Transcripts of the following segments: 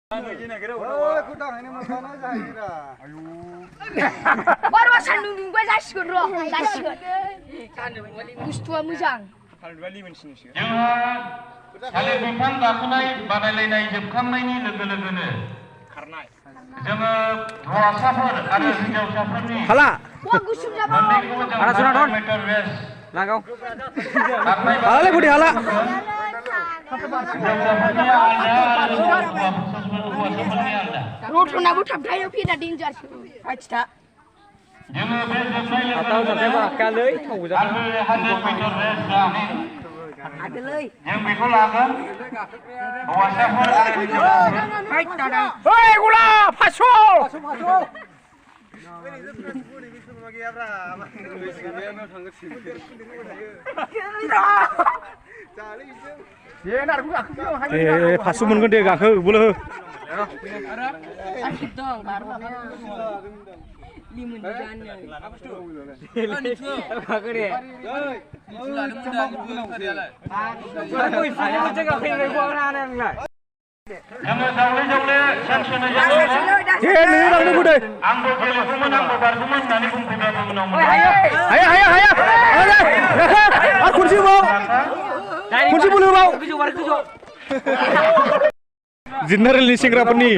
baru sandung gue jaskun roh jaskun bustuan mujang थालिर बिफां गाखोनाय बादायलायनाय जोबखांनायनि लोगो-लोगोनो जोङो हौवासाफोर आरो हिनजावसाफोरनि wah gusur jaman hala Sunadon meter race Langkau. hala Budi hala. हिनजावसाफोरनिया आलदा आरो हौवासाफोरनिया आलदा रोटना बुथाबथायो फिदा डेन्जार आथिथा जोङो बे जोबनाय Atau sampai लोगो-लोगोनो kali tahu je. आरो 100 meter race जागोन आगोलै जों बेखौ लागोन हौवासाफोर आरो हिनजावसाफोर Hei gula, pasu. Pasu mungkin dia gak ke boleh. limun jana जोङो जावले-जावले सानसेनो जोङो आंबो गेलेगौमोन आंबो बारगौमोन होननानै बुंफैबाय उनाव Hayo. Kunci mau. Kunci boleh mau. General ni सेंग्राफोरनि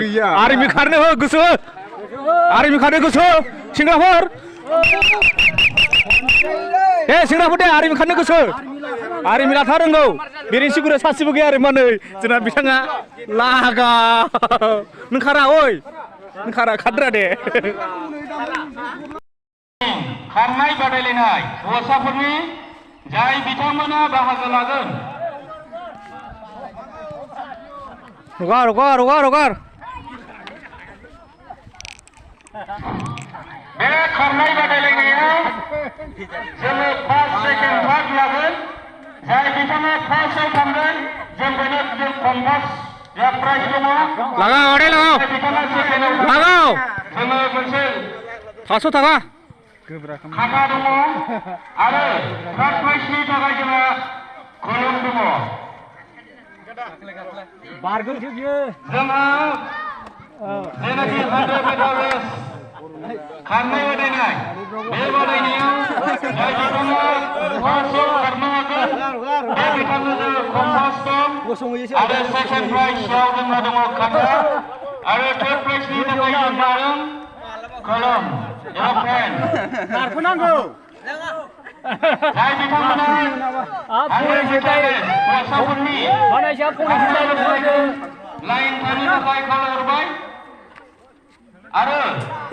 आर्मि खारनो गोसो आर्मि खारनो गोसो सेंग्राफोर सेंग्राफोर दे आर्मि खारनो गोसो आर्मि लाथारनांगौ बेरेंसिगुरा सासेबो गैया आरो मानै जोंना बिथाङा लागा नों खारा ओइ नों खारा खाद्रा दे खारनाय बादायलायनाय हौवासाफोरनि जाय बिथांमोना बाहागो लागोन Rogar. बे खारनाय बादायलायनायाव जोङो फार्स्ट सेकेन्ड भाग लागोन जाय बिथाङा फार्स्टआव थांगोन जों बेनो जों कम्पास प्राइज दङ Langau deh langau. बिथाङा सेकेन्डआव Langau. जोङो मोनसे 500 थाखा खाथा दङ आरो थार्ड प्राइजनि थाखाय जोंहा खलम दङ बारगोन बियो जोंहा जेनाखि 100 meter race खारनाय बादायनाय बे बादायनायाव जाय बिथाङा फार्स्टआव खारनो हागोन बे बिथांनो जोङो कम्पास दं आरो सेकेन्ड प्राइजआव जोंहा दङ खाथा आरो थार्ड प्राइजनि थाखाय जों लादों कलम एबा पेन नारखोनांगौ जाय बिथांमोना हौवासाफोरनि लाइन थानो थाखाय खावलायहरबाय आरो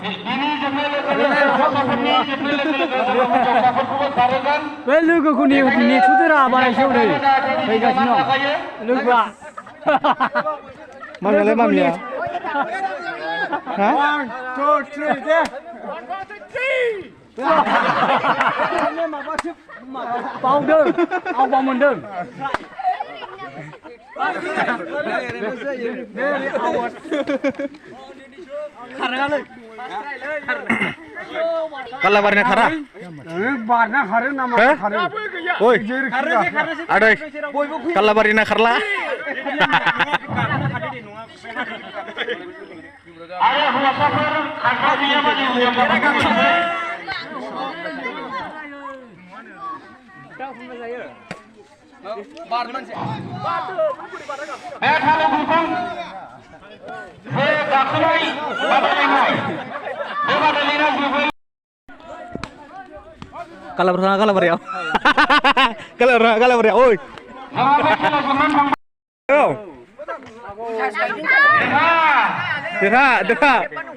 बिनि जोबनाय लोगो-लोगो हौवासाफोरनि जोबनाय लोगो-लोगो जोङो हिनजावसाफोरखौबो खारहोगोन बे लोगोखौ नेथ'दोरा बानायसेव नै फैगासिनो दं लोगोआ मामियालाय मामिया हा 1 2 3 दे बावदों आवबा मोनदों काला बारना खारा बारना खारो नामा खारो ओइ आदै काला बारना खारला आरो हौवासाफोर खारग्रा गैयाबादि हिनजावसाफोरखौ बे थालिर बिफां बे गाखोनाय बादायलायनाय बे बादायलायनाय जोबबाय कालाबारियाव कालाबारियाव ओइ जोंहा बे खेला जोबनानै थांबाय औ देरहा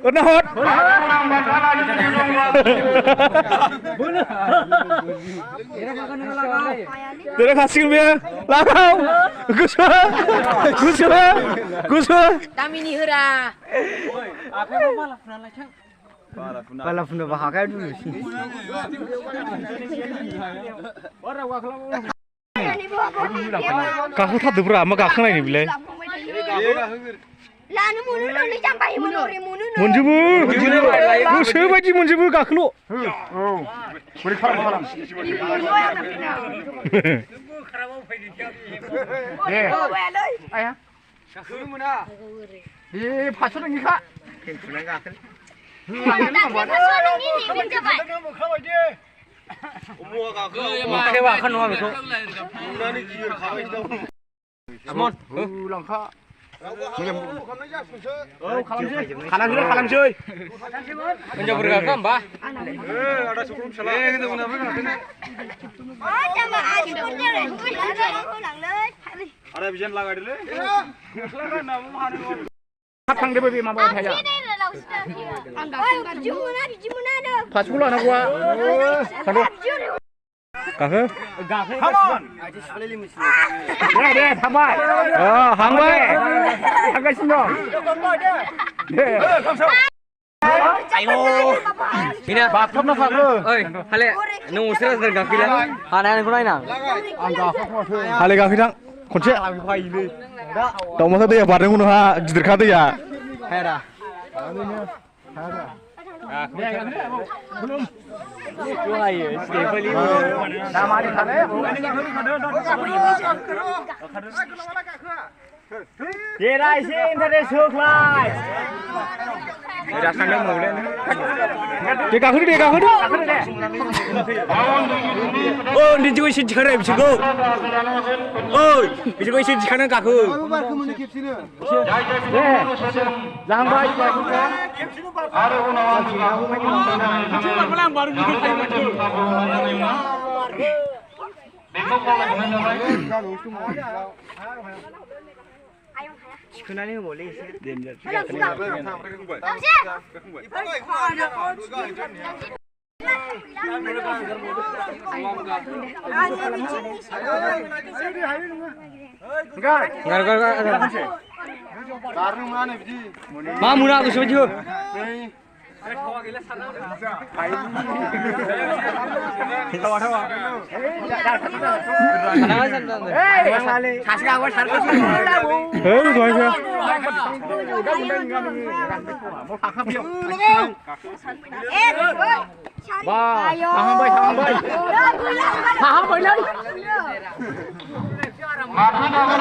उरना हर देरहा खासिगोन बेयो लागाव गुसु गामिनि होरा बाला फुनो बाहागाय दुलुसि गाखोथारदोब्रा मा गाखोनायनि बिलाय लानो मोनो नोंनि जाम्बाय मोनोरे मोनो मोनजोबो गोसो बायदि मोनजोबो गाखोल' औ बोरै खालाम दे आया 이 파초는 이가. 해봐 칸노 하면 또 아몬 랑카 가랑chơi 먼저 부르가 그럼 봐 탁탕대 베비 마마 타야 파초라 나고와 가도 가서 네 한발 한발 한발 신경 네 Mina 밥 텀나 가고 ơi hale nung usira sedang gak bilang hana ko na 할래가 그냥 konce tau masa dia bareng ngono ha jidir khade ya hera namani khade ye rai sin thade suk lai ra khande mo le de ka khudi 어 니지고 신 지카래 미치고 어이 미치고 신 지카는 가그 네 랑바이 Ada unawan 말랑 바로 이렇게 타이면 Bengkok kalau dengan baik. 지근하니 몰래 있어 마무나 그 쇼죠 다시 가고 살 것이 에이 좋아요 와 상한바이 Maafkan